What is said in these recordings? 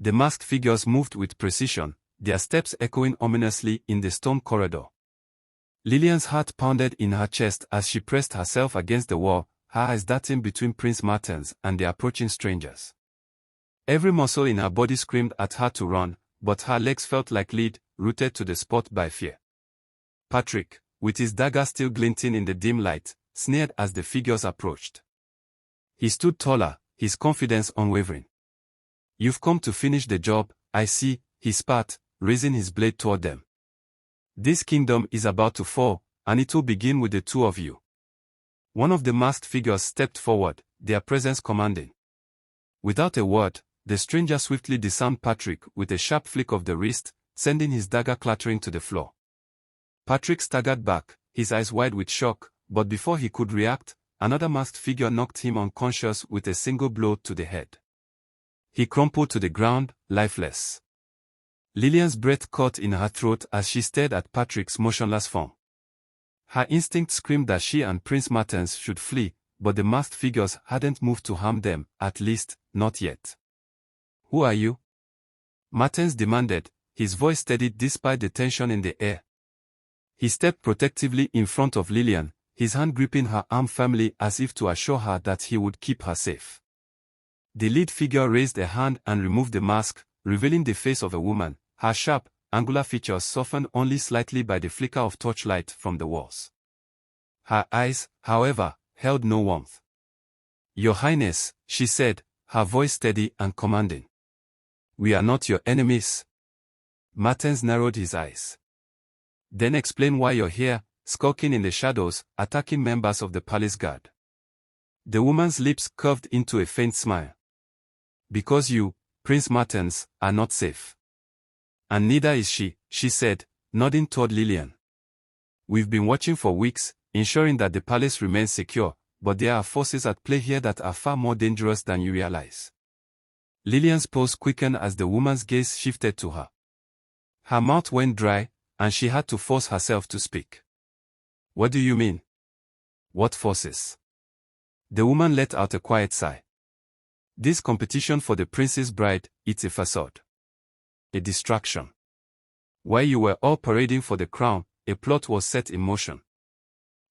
The masked figures moved with precision, their steps echoing ominously in the stone corridor. Lillian's heart pounded in her chest as she pressed herself against the wall, her eyes darting between Prince Martens and the approaching strangers. Every muscle in her body screamed at her to run, but her legs felt like lead, rooted to the spot by fear. Patrick, with his dagger still glinting in the dim light, sneered as the figures approached. He stood taller, his confidence unwavering. "You've come to finish the job, I see," he spat, raising his blade toward them. "This kingdom is about to fall, and it will begin with the two of you." One of the masked figures stepped forward, their presence commanding. Without a word, the stranger swiftly disarmed Patrick with a sharp flick of the wrist, sending his dagger clattering to the floor. Patrick staggered back, his eyes wide with shock, but before he could react, another masked figure knocked him unconscious with a single blow to the head. He crumpled to the ground, lifeless. Lillian's breath caught in her throat as she stared at Patrick's motionless form. Her instinct screamed that she and Prince Martens should flee, but the masked figures hadn't moved to harm them, at least, not yet. "Who are you?" Martens demanded, his voice steadied despite the tension in the air. He stepped protectively in front of Lillian, his hand gripping her arm firmly as if to assure her that he would keep her safe. The lead figure raised a hand and removed the mask, revealing the face of a woman, her sharp, angular features softened only slightly by the flicker of torchlight from the walls. Her eyes, however, held no warmth. "Your Highness," she said, her voice steady and commanding. "We are not your enemies." Martens narrowed his eyes. "Then explain why you're here, skulking in the shadows, attacking members of the palace guard." The woman's lips curved into a faint smile. "Because you, Prince Martens, are not safe. And neither is she said, nodding toward Lillian. "We've been watching for weeks, ensuring that the palace remains secure, but there are forces at play here that are far more dangerous than you realize." Lillian's pulse quickened as the woman's gaze shifted to her. Her mouth went dry, and she had to force herself to speak. "What do you mean?" "What forces?" The woman let out a quiet sigh. "This competition for the prince's bride, it's a facade. A distraction. While you were all parading for the crown, a plot was set in motion.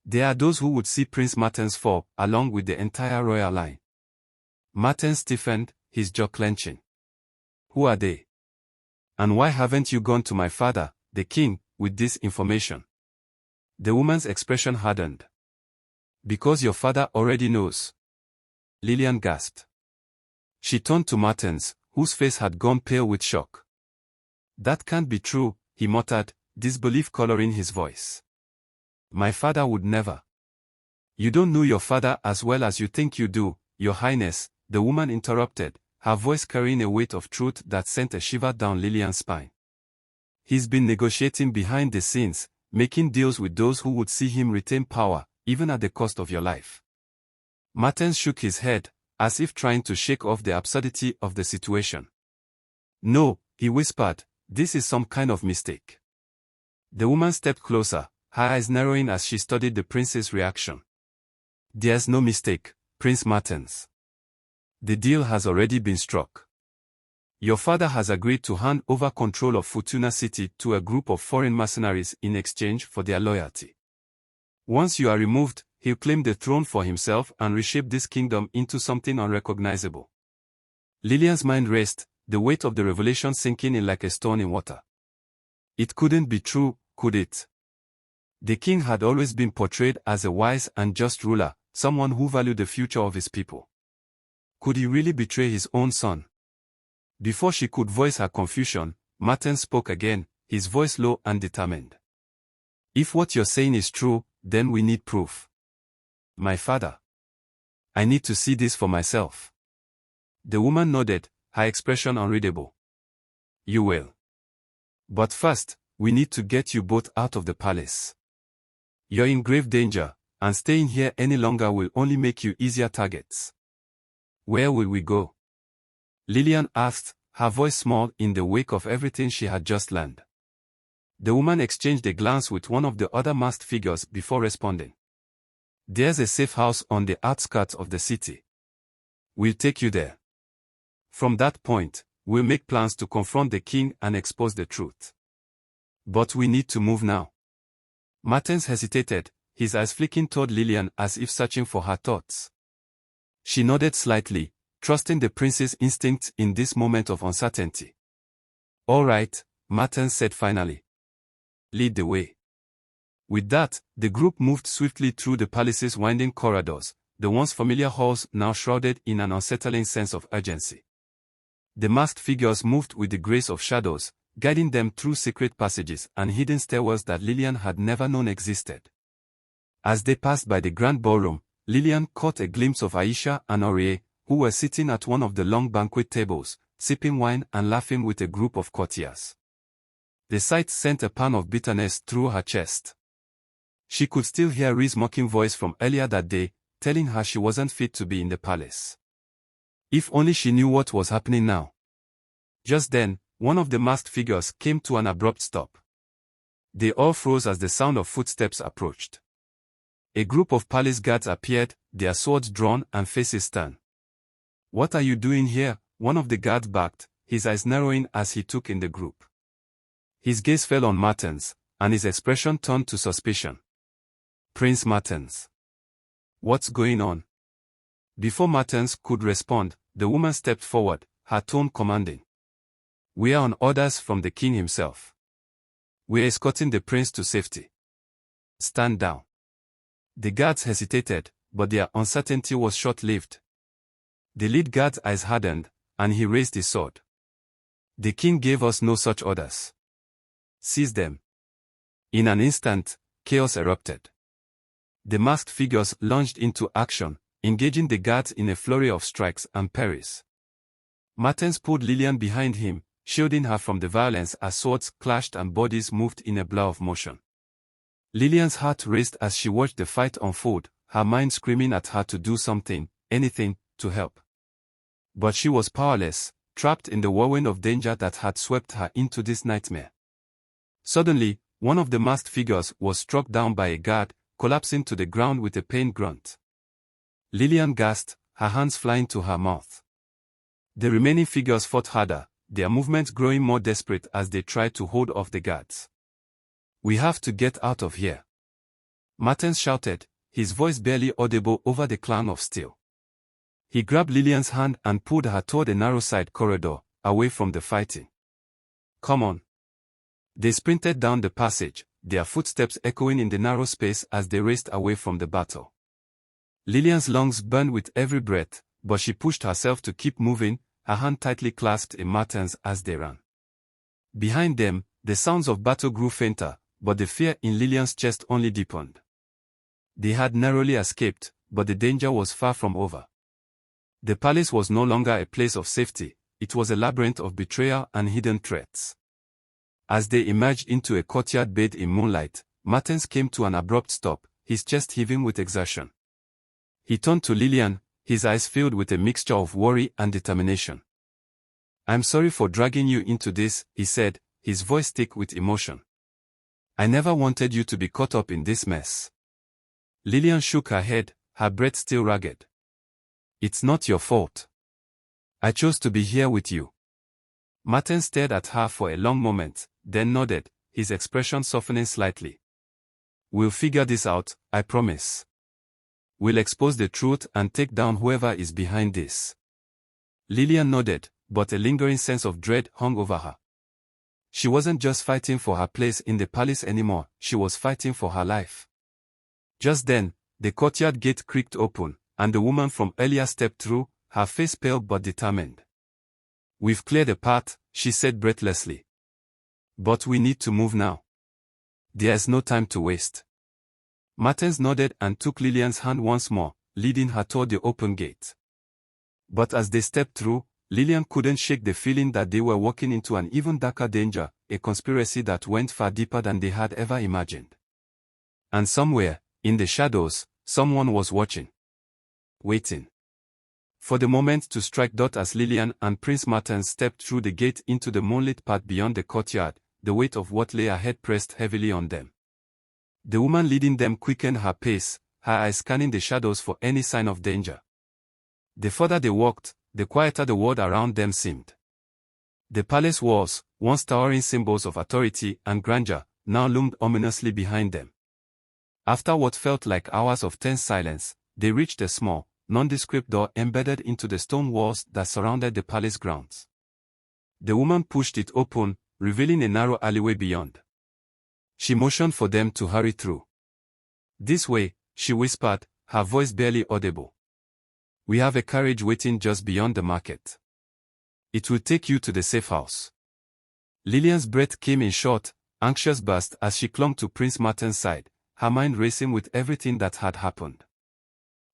There are those who would see Prince Martens fall, along with the entire royal line." Martens stiffened, his jaw clenching. "Who are they? And why haven't you gone to my father, the king, with this information?" The woman's expression hardened. "Because your father already knows." Lillian gasped. She turned to Martens, whose face had gone pale with shock. "That can't be true," he muttered, disbelief coloring his voice. "My father would never." "You don't know your father as well as you think you do, Your Highness," the woman interrupted, her voice carrying a weight of truth that sent a shiver down Lillian's spine. "He's been negotiating behind the scenes, making deals with those who would see him retain power, even at the cost of your life." Martens shook his head, as if trying to shake off the absurdity of the situation. "No," he whispered, "this is some kind of mistake." The woman stepped closer, her eyes narrowing as she studied the prince's reaction. "There's no mistake, Prince Martens. The deal has already been struck. Your father has agreed to hand over control of Fortuna City to a group of foreign mercenaries in exchange for their loyalty. Once you are removed, he'll claim the throne for himself and reshape this kingdom into something unrecognizable." Lillian's mind raced, the weight of the revelation sinking in like a stone in water. It couldn't be true, could it? The king had always been portrayed as a wise and just ruler, someone who valued the future of his people. Could he really betray his own son? Before she could voice her confusion, Martens spoke again, his voice low and determined. "If what you're saying is true, then we need proof. My father. I need to see this for myself." The woman nodded, her expression unreadable. "You will. But first, we need to get you both out of the palace. You're in grave danger, and staying here any longer will only make you easier targets." "Where will we go?" Lillian asked, her voice small in the wake of everything she had just learned. The woman exchanged a glance with one of the other masked figures before responding. "There's a safe house on the outskirts of the city. We'll take you there." From that point, We'll make plans to confront the king and expose the truth. But we need to move now. Martens hesitated, his eyes flicking toward Lillian as if searching for her thoughts. She nodded slightly, trusting the prince's instincts in this moment of uncertainty. All right, Martens said finally. Lead the way. With that, the group moved swiftly through the palace's winding corridors, the once familiar halls now shrouded in an unsettling sense of urgency. The masked figures moved with the grace of shadows, guiding them through secret passages and hidden stairwells that Lillian had never known existed. As they passed by the grand ballroom, Lillian caught a glimpse of Aisha and Aurier, who were sitting at one of the long banquet tables, sipping wine and laughing with a group of courtiers. The sight sent a pang of bitterness through her chest. She could still hear Rhee's mocking voice from earlier that day, telling her she wasn't fit to be in the palace. If only she knew what was happening now. Just then, one of the masked figures came to an abrupt stop. They all froze as the sound of footsteps approached. A group of palace guards appeared, their swords drawn and faces stern. "What are you doing here?" one of the guards barked, his eyes narrowing as he took in the group. His gaze fell on Martens, and his expression turned to suspicion. "Prince Martens. What's going on?" Before Martens could respond, the woman stepped forward, her tone commanding. "We are on orders from the king himself. We're escorting the prince to safety. Stand down." The guards hesitated, but their uncertainty was short-lived. The lead guard's eyes hardened, and he raised his sword. "The king gave us no such orders. Seize them." In an instant, chaos erupted. The masked figures lunged into action, engaging the guards in a flurry of strikes and parries. Martens pulled Lillian behind him, shielding her from the violence as swords clashed and bodies moved in a blur of motion. Lillian's heart raced as she watched the fight unfold, her mind screaming at her to do something, anything, to help. But she was powerless, trapped in the whirlwind of danger that had swept her into this nightmare. Suddenly, one of the masked figures was struck down by a guard, collapsing to the ground with a pained grunt. Lillian gasped, her hands flying to her mouth. The remaining figures fought harder, their movements growing more desperate as they tried to hold off the guards. "We have to get out of here," Martens shouted, his voice barely audible over the clang of steel. He grabbed Lillian's hand and pulled her toward a narrow side corridor, away from the fighting. "Come on." They sprinted down the passage, their footsteps echoing in the narrow space as they raced away from the battle. Lillian's lungs burned with every breath, but she pushed herself to keep moving, her hand tightly clasped in Martens as they ran. Behind them, the sounds of battle grew fainter, but the fear in Lillian's chest only deepened. They had narrowly escaped, but the danger was far from over. The palace was no longer a place of safety, it was a labyrinth of betrayal and hidden threats. As they emerged into a courtyard bathed in moonlight, Martens came to an abrupt stop, his chest heaving with exertion. He turned to Lillian, his eyes filled with a mixture of worry and determination. "I'm sorry for dragging you into this," he said, his voice thick with emotion. "I never wanted you to be caught up in this mess." Lillian shook her head, her breath still ragged. "It's not your fault. I chose to be here with you." Martens stared at her for a long moment, then nodded, his expression softening slightly. "We'll figure this out, I promise. We'll expose the truth and take down whoever is behind this." Lillian nodded, but a lingering sense of dread hung over her. She wasn't just fighting for her place in the palace anymore, she was fighting for her life. Just then, the courtyard gate creaked open, and the woman from earlier stepped through, her face pale but determined. "We've cleared the path," she said breathlessly. "But we need to move now. There's no time to waste." Martens nodded and took Lillian's hand once more, leading her toward the open gate. But as they stepped through, Lillian couldn't shake the feeling that they were walking into an even darker danger, a conspiracy that went far deeper than they had ever imagined. And somewhere, in the shadows, someone was watching. Waiting for the moment to strike. As Lillian and Prince Martens stepped through the gate into the moonlit path beyond the courtyard, the weight of what lay ahead pressed heavily on them. The woman leading them quickened her pace, her eyes scanning the shadows for any sign of danger. The further they walked, the quieter the world around them seemed. The palace walls, once towering symbols of authority and grandeur, now loomed ominously behind them. After what felt like hours of tense silence, they reached a small, nondescript door embedded into the stone walls that surrounded the palace grounds. The woman pushed it open, revealing a narrow alleyway beyond. She motioned for them to hurry through. "This way," she whispered, her voice barely audible. "We have a carriage waiting just beyond the market. It will take you to the safe house." Lillian's breath came in short, anxious bursts as she clung to Prince Martin's side, her mind racing with everything that had happened.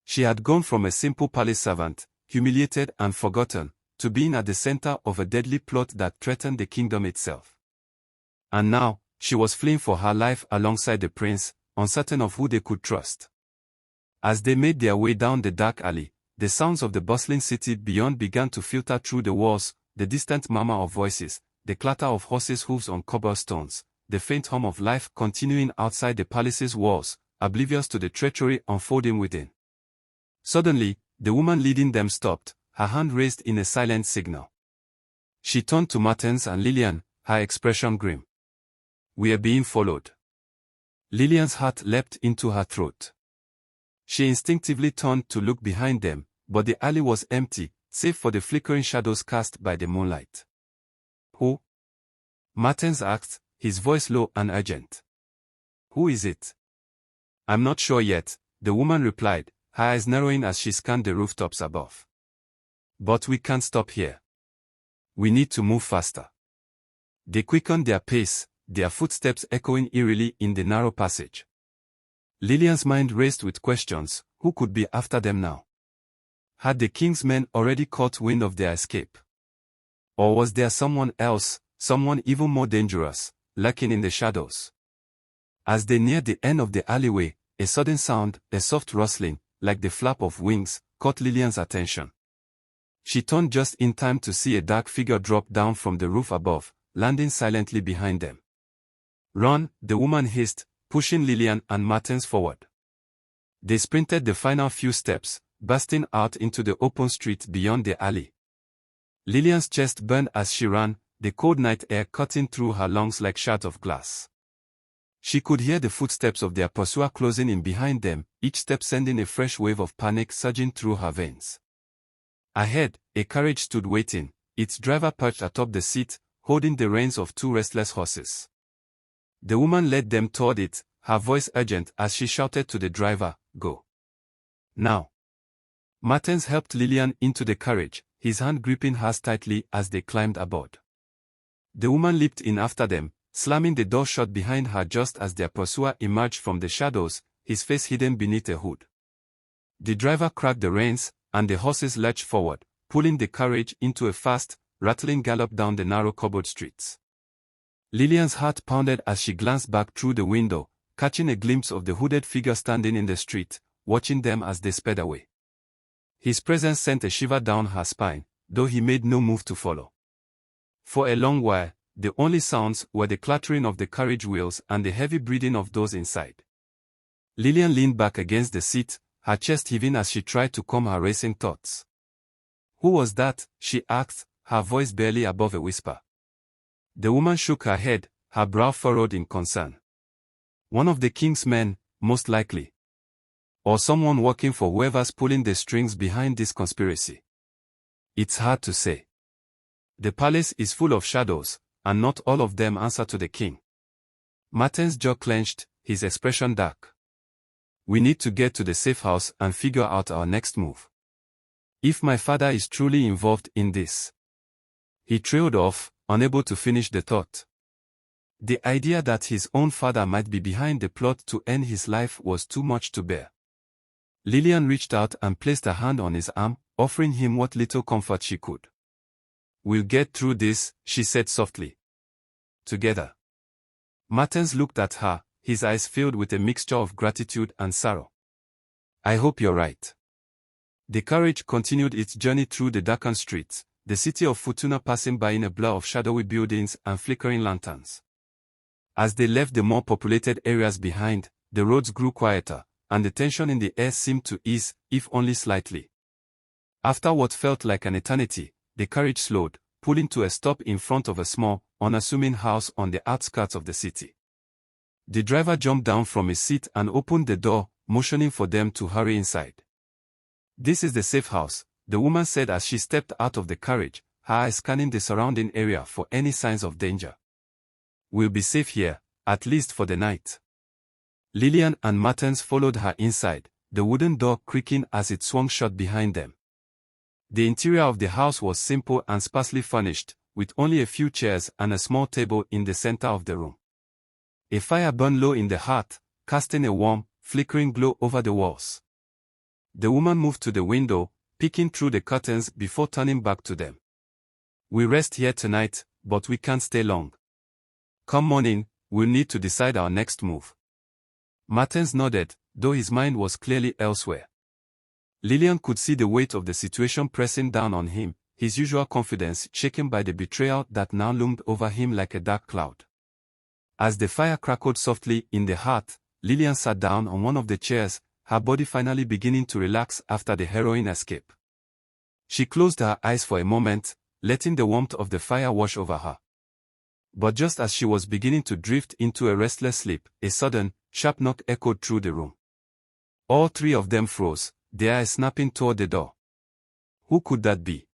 She had gone from a simple palace servant, humiliated and forgotten, to being at the center of a deadly plot that threatened the kingdom itself. And now, she was fleeing for her life alongside the prince, uncertain of who they could trust. As they made their way down the dark alley, the sounds of the bustling city beyond began to filter through the walls, the distant murmur of voices, the clatter of horses' hooves on cobblestones, the faint hum of life continuing outside the palace's walls, oblivious to the treachery unfolding within. Suddenly, the woman leading them stopped, her hand raised in a silent signal. She turned to Martens and Lillian, her expression grim. "We are being followed." Lillian's heart leapt into her throat. She instinctively turned to look behind them, but the alley was empty, save for the flickering shadows cast by the moonlight. "Who?" Martens asked, his voice low and urgent. "Who is it?" "I'm not sure yet," the woman replied, her eyes narrowing as she scanned the rooftops above. "But we can't stop here. We need to move faster." They quickened their pace, their footsteps echoing eerily in the narrow passage. Lillian's mind raced with questions: who could be after them now? Had the king's men already caught wind of their escape? Or was there someone else, someone even more dangerous, lurking in the shadows? As they neared the end of the alleyway, a sudden sound, a soft rustling, like the flap of wings, caught Lillian's attention. She turned just in time to see a dark figure drop down from the roof above, landing silently behind them. "Run," the woman hissed, pushing Lillian and Martens forward. They sprinted the final few steps, bursting out into the open street beyond the alley. Lillian's chest burned as she ran, the cold night air cutting through her lungs like shards of glass. She could hear the footsteps of their pursuer closing in behind them, each step sending a fresh wave of panic surging through her veins. Ahead, a carriage stood waiting, its driver perched atop the seat, holding the reins of two restless horses. The woman led them toward it, her voice urgent as she shouted to the driver, "Go. Now." Martens helped Lillian into the carriage, his hand gripping hers tightly as they climbed aboard. The woman leaped in after them, slamming the door shut behind her just as their pursuer emerged from the shadows, his face hidden beneath a hood. The driver cracked the reins, and the horses lurched forward, pulling the carriage into a fast, rattling gallop down the narrow cobbled streets. Lillian's heart pounded as she glanced back through the window, catching a glimpse of the hooded figure standing in the street, watching them as they sped away. His presence sent a shiver down her spine, though he made no move to follow. For a long while, the only sounds were the clattering of the carriage wheels and the heavy breathing of those inside. Lillian leaned back against the seat, her chest heaving as she tried to calm her racing thoughts. "Who was that?" she asked, her voice barely above a whisper. The woman shook her head, her brow furrowed in concern. "One of the king's men, most likely. Or someone working for whoever's pulling the strings behind this conspiracy. It's hard to say. The palace is full of shadows, and not all of them answer to the king." Martin's jaw clenched, his expression dark. "We need to get to the safe house and figure out our next move. If my father is truly involved in this." He trailed off, unable to finish the thought. The idea that his own father might be behind the plot to end his life was too much to bear. Lillian reached out and placed a hand on his arm, offering him what little comfort she could. "We'll get through this," she said softly. "Together." Martens looked at her, his eyes filled with a mixture of gratitude and sorrow. "I hope you're right." The carriage continued its journey through the darkened streets, the city of Futuna passing by in a blur of shadowy buildings and flickering lanterns. As they left the more populated areas behind, the roads grew quieter, and the tension in the air seemed to ease, if only slightly. After what felt like an eternity, the carriage slowed, pulling to a stop in front of a small, unassuming house on the outskirts of the city. The driver jumped down from his seat and opened the door, motioning for them to hurry inside. "This is the safe house," the woman said as she stepped out of the carriage, her eyes scanning the surrounding area for any signs of danger. "We'll be safe here, at least for the night." Lillian and Martens followed her inside, the wooden door creaking as it swung shut behind them. The interior of the house was simple and sparsely furnished, with only a few chairs and a small table in the center of the room. A fire burned low in the hearth, casting a warm, flickering glow over the walls. The woman moved to the window, peeking through the curtains before turning back to them. "We rest here tonight, but we can't stay long. Come morning, we'll need to decide our next move." Martens nodded, though his mind was clearly elsewhere. Lillian could see the weight of the situation pressing down on him, his usual confidence shaken by the betrayal that now loomed over him like a dark cloud. As the fire crackled softly in the hearth, Lillian sat down on one of the chairs, her body finally beginning to relax after the harrowing escape. She closed her eyes for a moment, letting the warmth of the fire wash over her. But just as she was beginning to drift into a restless sleep, a sudden, sharp knock echoed through the room. All three of them froze, their eyes snapping toward the door. "Who could that be?"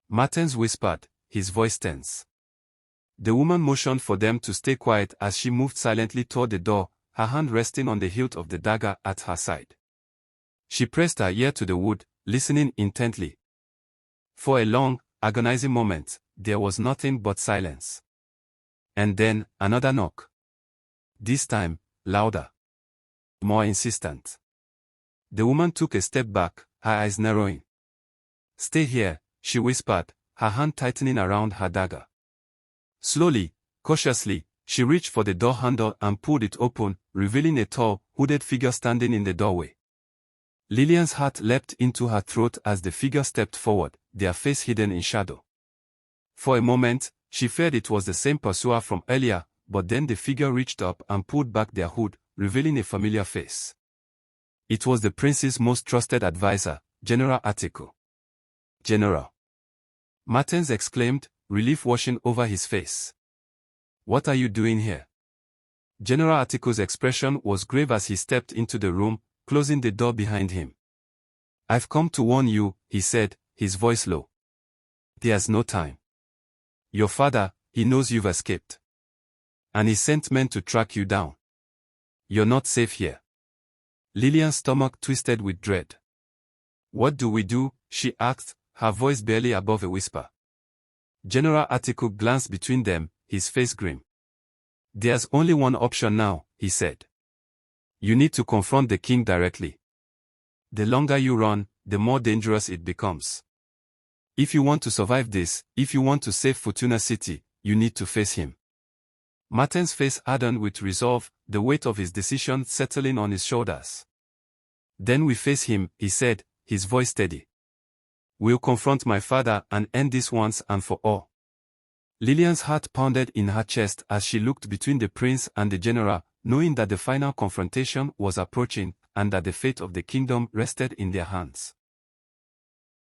Martens whispered, his voice tense. The woman motioned for them to stay quiet as she moved silently toward the door, her hand resting on the hilt of the dagger at her side. She pressed her ear to the wood, listening intently. For a long, agonizing moment, there was nothing but silence. And then, another knock. This time, louder. More insistent. The woman took a step back, her eyes narrowing. "Stay here," she whispered, her hand tightening around her dagger. Slowly, cautiously, she reached for the door handle and pulled it open, revealing a tall, hooded figure standing in the doorway. Lillian's heart leapt into her throat as the figure stepped forward, their face hidden in shadow. For a moment, she feared it was the same pursuer from earlier, but then the figure reached up and pulled back their hood, revealing a familiar face. It was the prince's most trusted advisor, General Article. "General!" Martens exclaimed, relief washing over his face. "What are you doing here?" General Article's expression was grave as he stepped into the room, closing the door behind him. "I've come to warn you," he said, his voice low. "There's no time. Your father, he knows you've escaped. And he sent men to track you down. You're not safe here." Lillian's stomach twisted with dread. "What do we do?" she asked, her voice barely above a whisper. General Article glanced between them, his face grim. "There's only one option now," he said. "You need to confront the king directly. The longer you run, the more dangerous it becomes. If you want to survive this, if you want to save Fortuna City, you need to face him." Martens' face hardened with resolve, the weight of his decision settling on his shoulders. "Then we face him," he said, his voice steady. "We'll confront my father and end this once and for all." Lillian's heart pounded in her chest as she looked between the prince and the general, knowing that the final confrontation was approaching and that the fate of the kingdom rested in their hands.